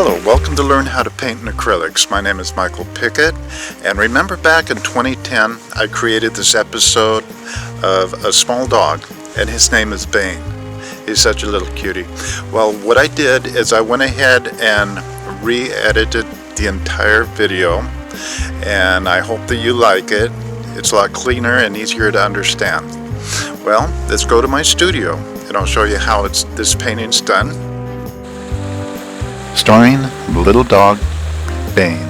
Hello, welcome to Learn How to Paint in Acrylics. My name is Michael Pickett, and remember back in 2010 I created this episode of a small dog, and his name is Bane. He's such a little cutie. Well, what I did is I went ahead and re-edited the entire video, and I hope that you like it. It's a lot cleaner and easier to understand. Well, let's go to my studio and I'll show you how this painting's done. Starring the little dog, Bane.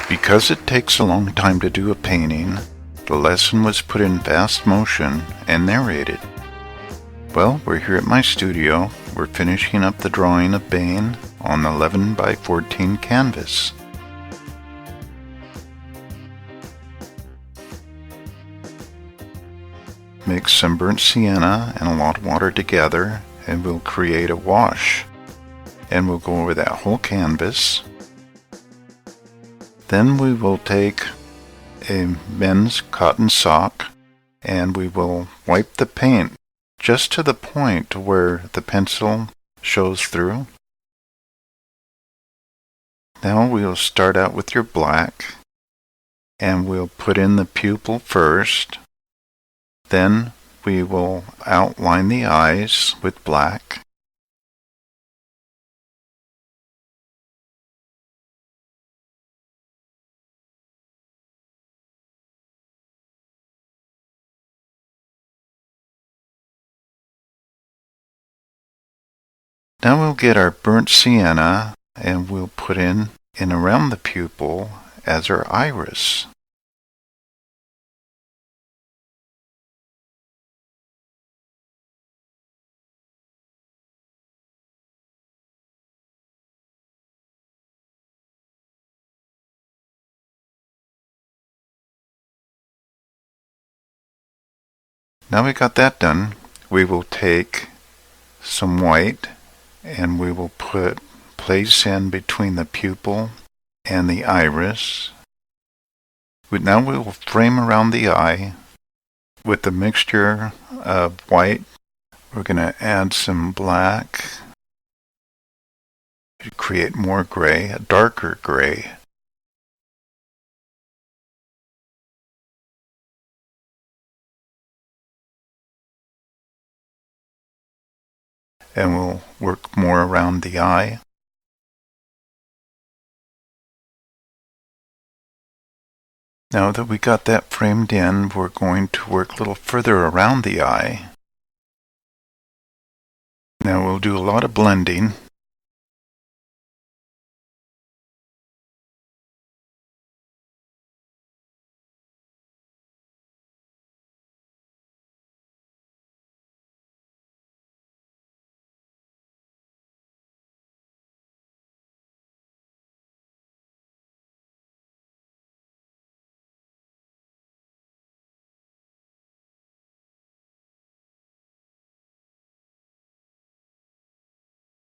Because it takes a long time to do a painting, the lesson was put in fast motion and narrated. Well, we're here at my studio. We're finishing up the drawing of Bane on 11 by 14 canvas. Mix some burnt sienna and a lot of water together and we'll create a wash. And we'll go over that whole canvas. Then we will take a men's cotton sock and we will wipe the paint just to the point where the pencil shows through. Now we'll start out with your black and we'll put in the pupil first. Then we will outline the eyes with black. Now we'll get our burnt sienna and we'll put in around the pupil as our iris. Now we got that done, we will take some white and we will place in between the pupil and the iris. Now we will frame around the eye with the mixture of white. We're going to add some black to create more gray, a darker gray. And we'll work more around the eye. Now that we got that framed in, we're going to work a little further around the eye. Now we'll do a lot of blending.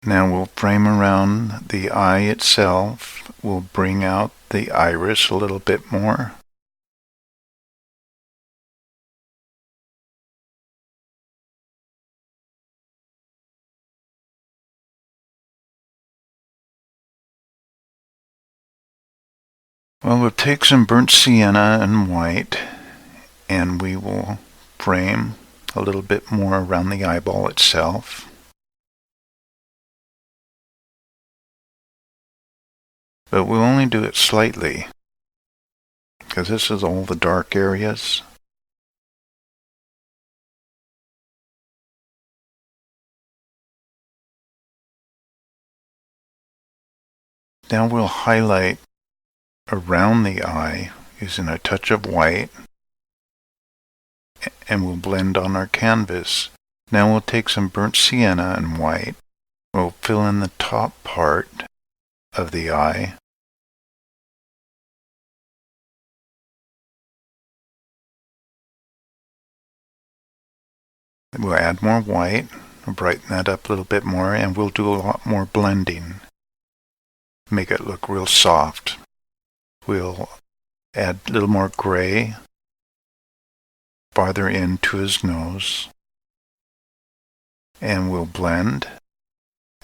Now we'll frame around the eye itself. We'll bring out the iris a little bit more. Well, we'll take some burnt sienna and white, and we will frame a little bit more around the eyeball itself. But we'll only do it slightly, because this is all the dark areas. Now we'll highlight around the eye using a touch of white, and we'll blend on our canvas. Now we'll take some burnt sienna and white. We'll fill in the top part of the eye. We'll add more white, we'll brighten that up a little bit more, and we'll do a lot more blending. Make it look real soft. We'll add a little more gray farther into his nose, and we'll blend.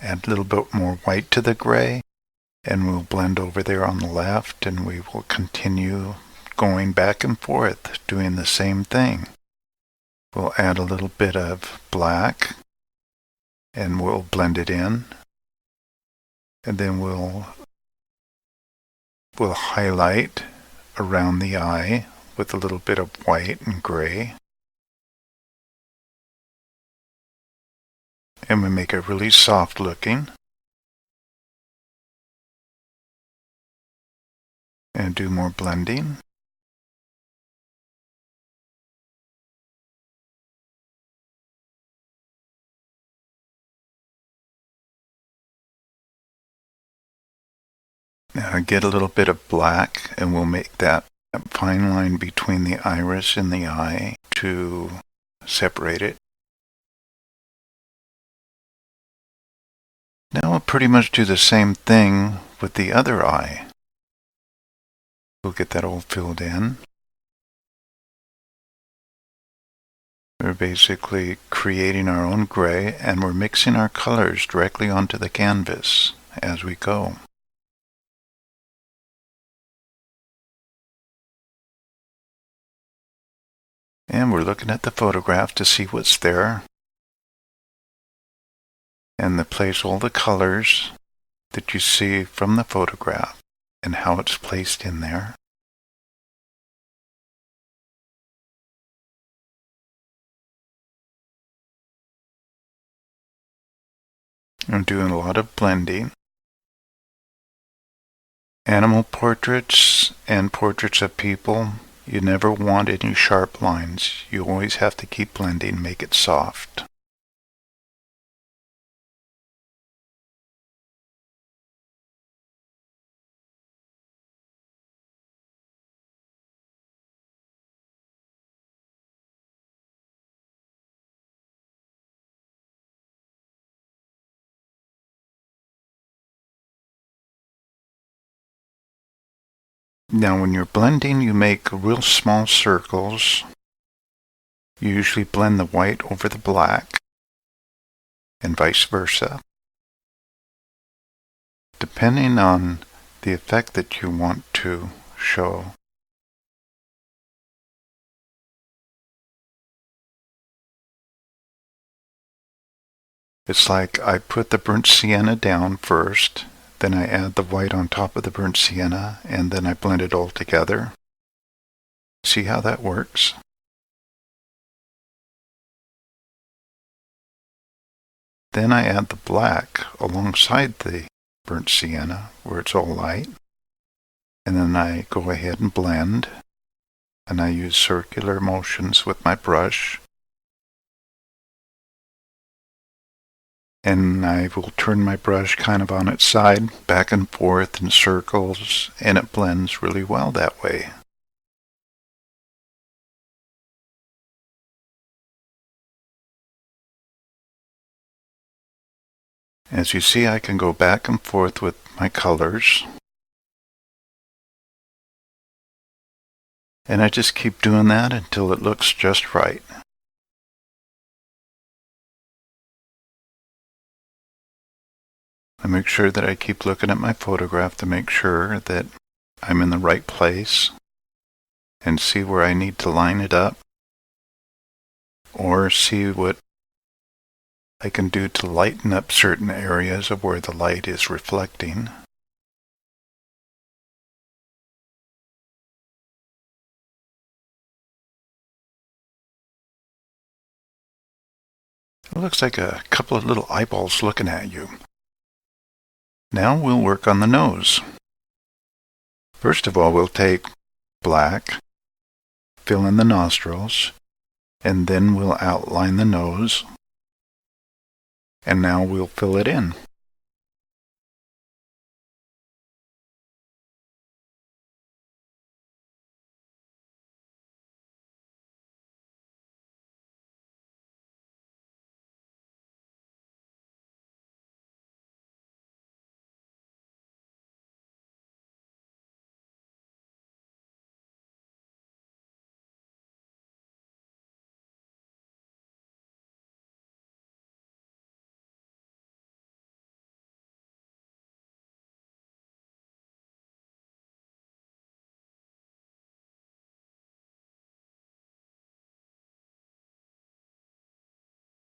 Add a little bit more white to the gray, and we'll blend over there on the left, and we will continue going back and forth doing the same thing. We'll add a little bit of black, and we'll blend it in, and then we'll highlight around the eye with a little bit of white and gray, and we make it really soft looking, and do more blending. Now get a little bit of black, and we'll make that fine line between the iris and the eye to separate it. Now we'll pretty much do the same thing with the other eye. We'll get that all filled in. We're basically creating our own gray, and we're mixing our colors directly onto the canvas as we go. And we're looking at the photograph to see what's there, and to place all the colors that you see from the photograph and how it's placed in there. I'm doing a lot of blending. Animal portraits and portraits of people, you never want any sharp lines. You always have to keep blending, make it soft. Now when you're blending, you make real small circles. You usually blend the white over the black, and vice versa, depending on the effect that you want to show. It's like I put the burnt sienna down first, then I add the white on top of the burnt sienna, and then I blend it all together. See how that works? Then I add the black alongside the burnt sienna where it's all light, and then I go ahead and blend, and I use circular motions with my brush, and I will turn my brush kind of on its side, back and forth in circles, and it blends really well that way. As you see, I can go back and forth with my colors. And I just keep doing that until it looks just right. I make sure that I keep looking at my photograph to make sure that I'm in the right place and see where I need to line it up, or see what I can do to lighten up certain areas of where the light is reflecting. It looks like a couple of little eyeballs looking at you. Now we'll work on the nose. First of all, we'll take black, fill in the nostrils, and then we'll outline the nose. And now we'll fill it in.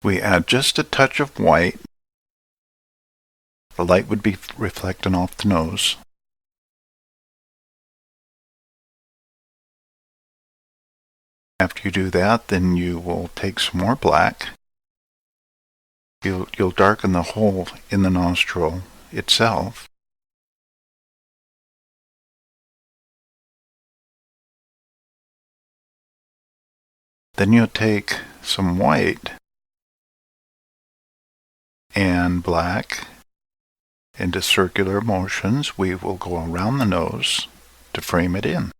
We add just a touch of white. The light would be reflecting off the nose. After you do that, then you will take some more black. You'll darken the hole in the nostril itself. Then you'll take some white and black into circular motions. We will go around the nose to frame it in.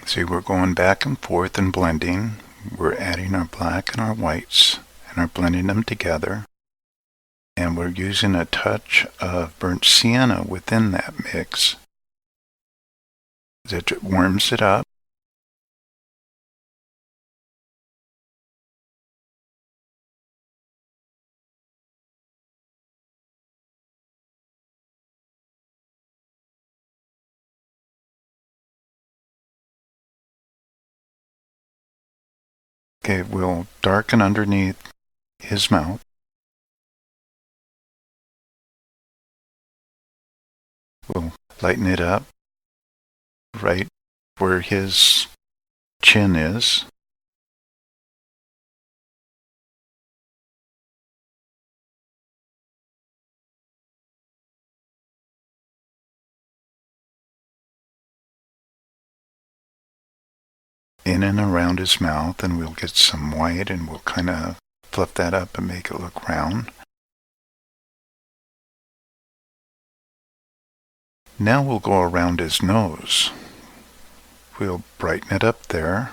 See, we're going back and forth and blending. We're adding our black and our whites and are blending them together. And we're using a touch of burnt sienna within that mix. It warms it up. Okay, we'll darken underneath his mouth. We'll lighten it up right where his chin is. In and around his mouth, and we'll get some white and we'll kind of fluff that up and make it look round. Now we'll go around his nose. We'll brighten it up there.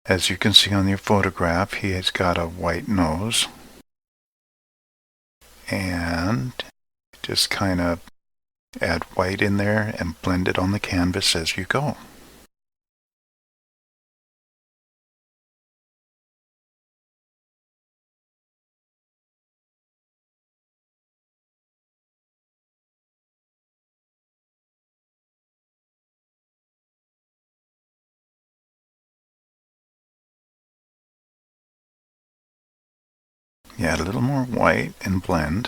As you can see on your photograph, he has got a white nose. And just kind of add white in there and blend it on the canvas as you go. You add a little more white and blend.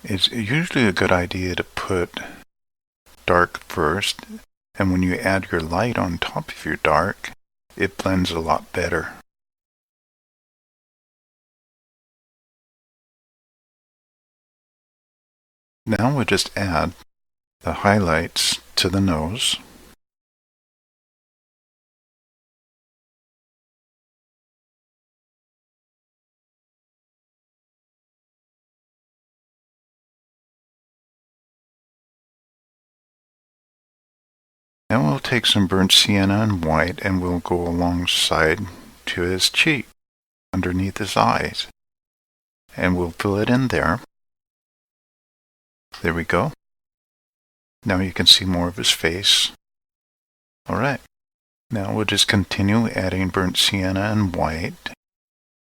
It's usually a good idea to put dark first, and when you add your light on top of your dark, it blends a lot better. Now we'll just add the highlights to the nose. Now we'll take some burnt sienna and white and we'll go alongside to his cheek, underneath his eyes. And we'll fill it in there. There we go. Now you can see more of his face. Alright. Now we'll just continue adding burnt sienna and white,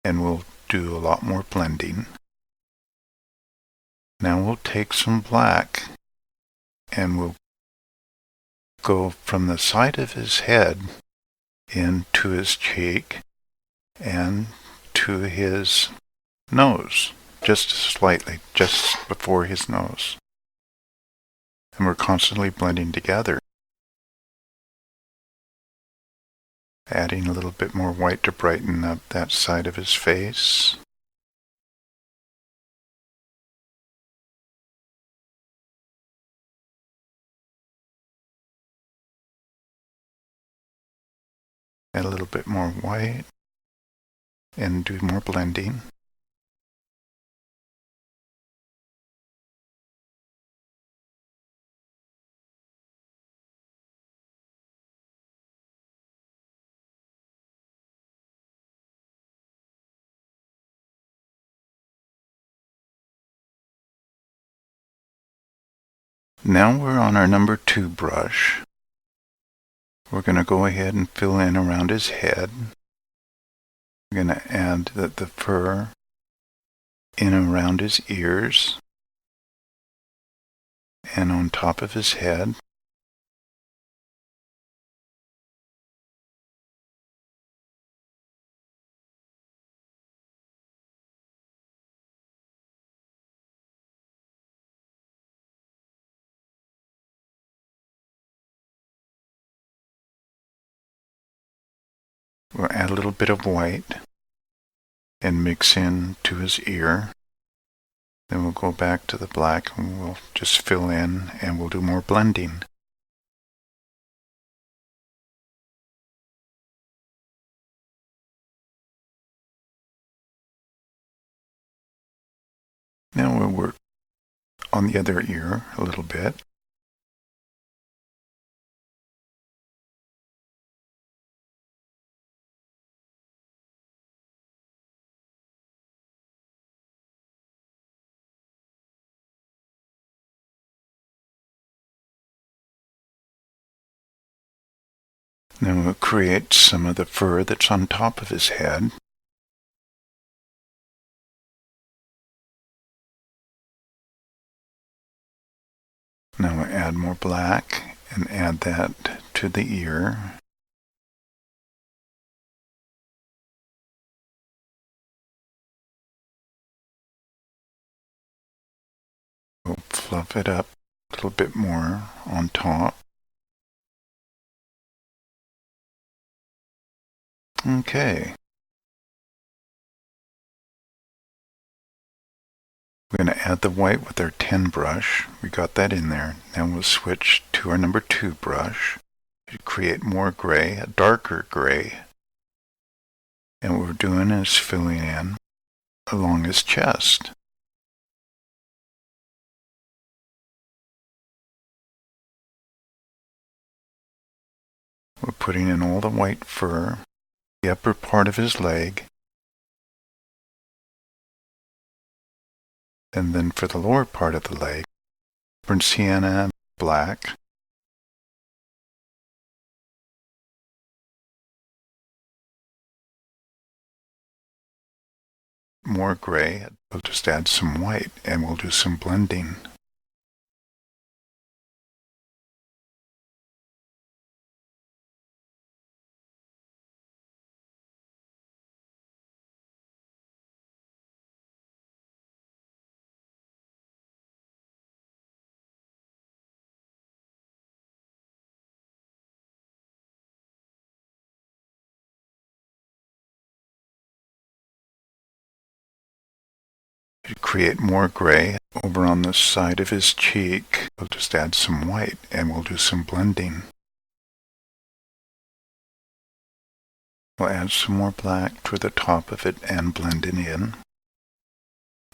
and we'll do a lot more blending. Now we'll take some black, and we'll go from the side of his head into his cheek and to his nose, just slightly, just before his nose. And we're constantly blending together. Adding a little bit more white to brighten up that side of his face. Add a little bit more white and do more blending. Now we're on our number 2 brush. We're going to go ahead and fill in around his head. We're going to add the fur in around his ears and on top of his head. We'll add a little bit of white and mix in to his ear. Then we'll go back to the black and we'll just fill in and we'll do more blending. Now we'll work on the other ear a little bit. Then we'll create some of the fur that's on top of his head. Now we'll add more black and add that to the ear. We'll fluff it up a little bit more on top. Okay. We're going to add the white with our 10 brush. We got that in there. Now we'll switch to our number 2 brush to create more gray, a darker gray. And what we're doing is filling in along his chest. We're putting in all the white fur, the upper part of his leg, and then for the lower part of the leg, burnt sienna, black, more gray. We'll just add some white and we'll do some blending. To create more gray over on the side of his cheek, we'll just add some white and we'll do some blending. We'll add some more black to the top of it and blend it in.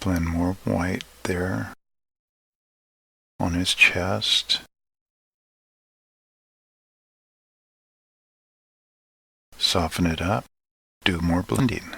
Blend more white there on his chest. Soften it up. Do more blending.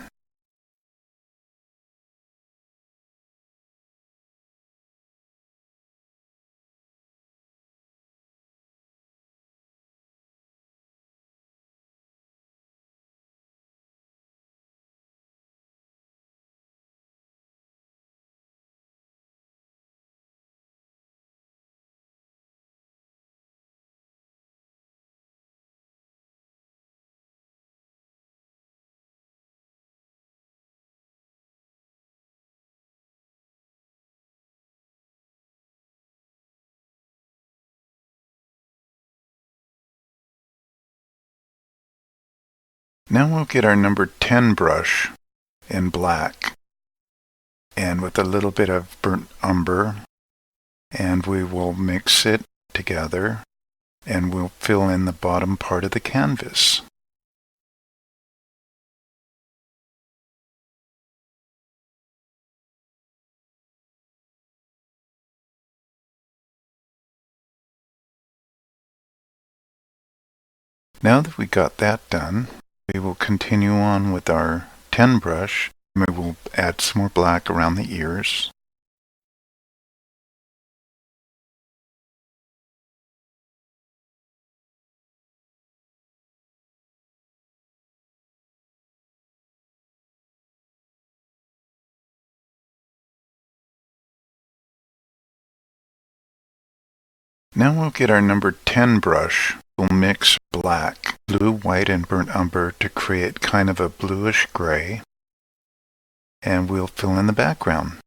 Now we'll get our number 10 brush in black and with a little bit of burnt umber, and we will mix it together and we'll fill in the bottom part of the canvas. Now that we got that done, we will continue on with our 10 brush. We will add some more black around the ears. Now we'll get our number 10 brush. We'll mix black, blue, white, and burnt umber to create kind of a bluish gray, and we'll fill in the background.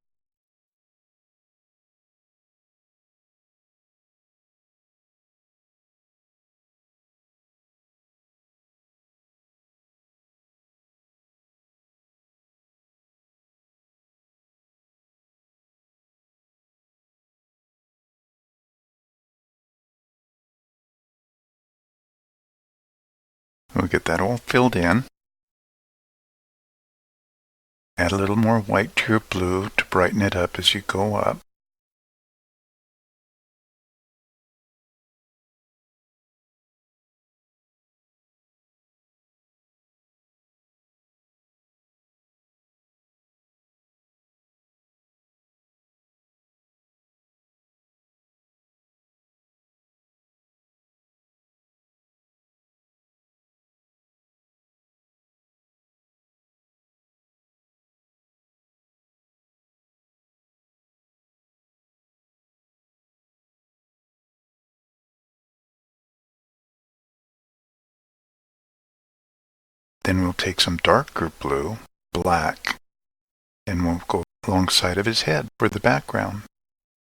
We'll get that all filled in. Add a little more white to your blue to brighten it up as you go up. Then we'll take some darker blue, black, and we'll go alongside of his head for the background.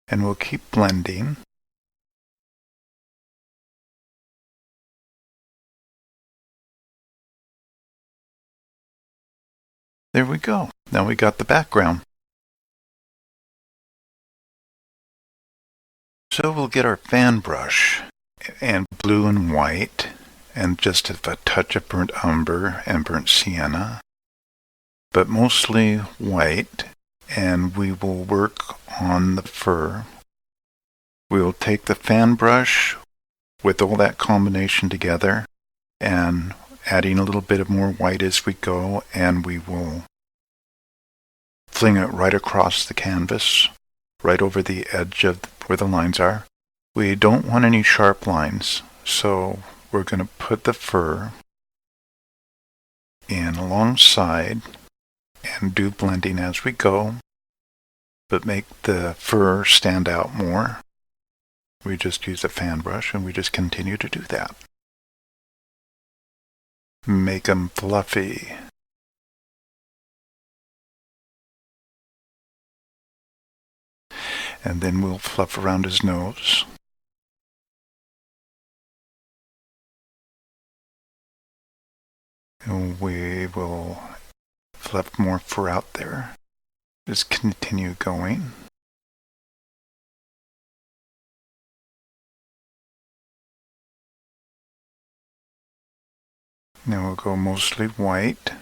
And we'll keep blending. There we go. Now we got the background. So we'll get our fan brush and blue and white and just a touch of burnt umber and burnt sienna, but mostly white, and we will work on the fur. We will take the fan brush with all that combination together and adding a little bit of more white as we go, and we will fling it right across the canvas, right over the edge of where the lines are. We don't want any sharp lines, so we're going to put the fur in alongside and do blending as we go, but make the fur stand out more. We just use a fan brush and we just continue to do that. Make them fluffy. And then we'll fluff around his nose. And we will fluff more fur out there. Just continue going. Now we'll go mostly white.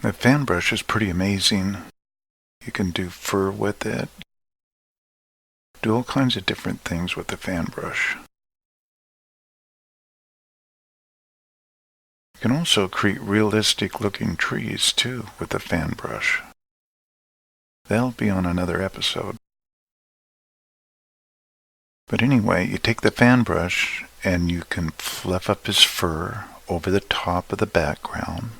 The fan brush is pretty amazing. You can do fur with it. Do all kinds of different things with the fan brush. You can also create realistic looking trees too with the fan brush. That'll be on another episode. But anyway, you take the fan brush and you can fluff up his fur over the top of the background.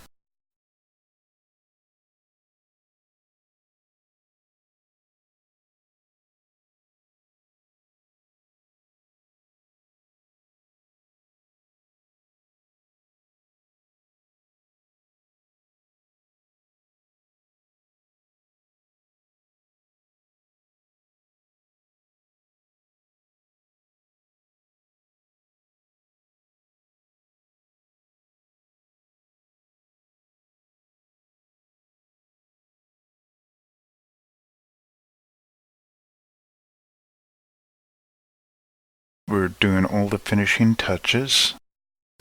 We're doing all the finishing touches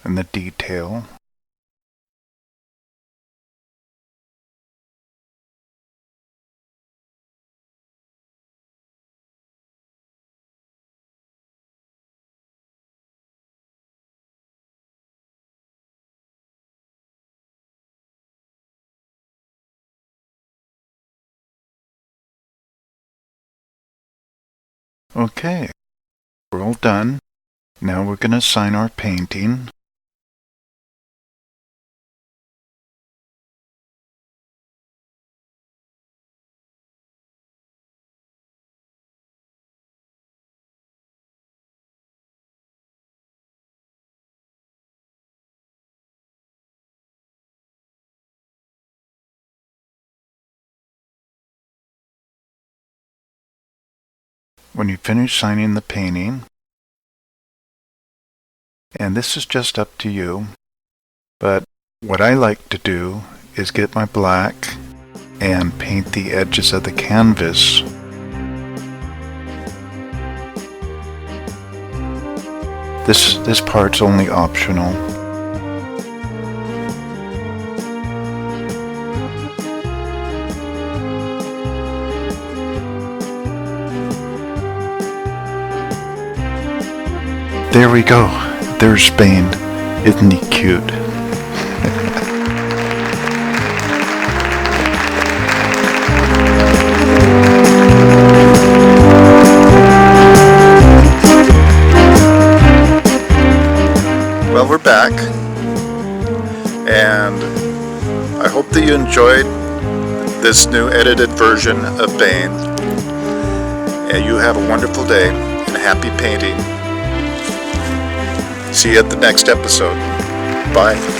and the detail. Okay, we're all done. Now we're going to sign our painting. When you finish signing the painting, and this is just up to you, but what I like to do is get my black and paint the edges of the canvas. This part's only optional. There we go. There's Bane. Isn't he cute? Well, we're back, and I hope that you enjoyed this new edited version of Bane, and you have a wonderful day and happy painting. See you at the next episode. Bye.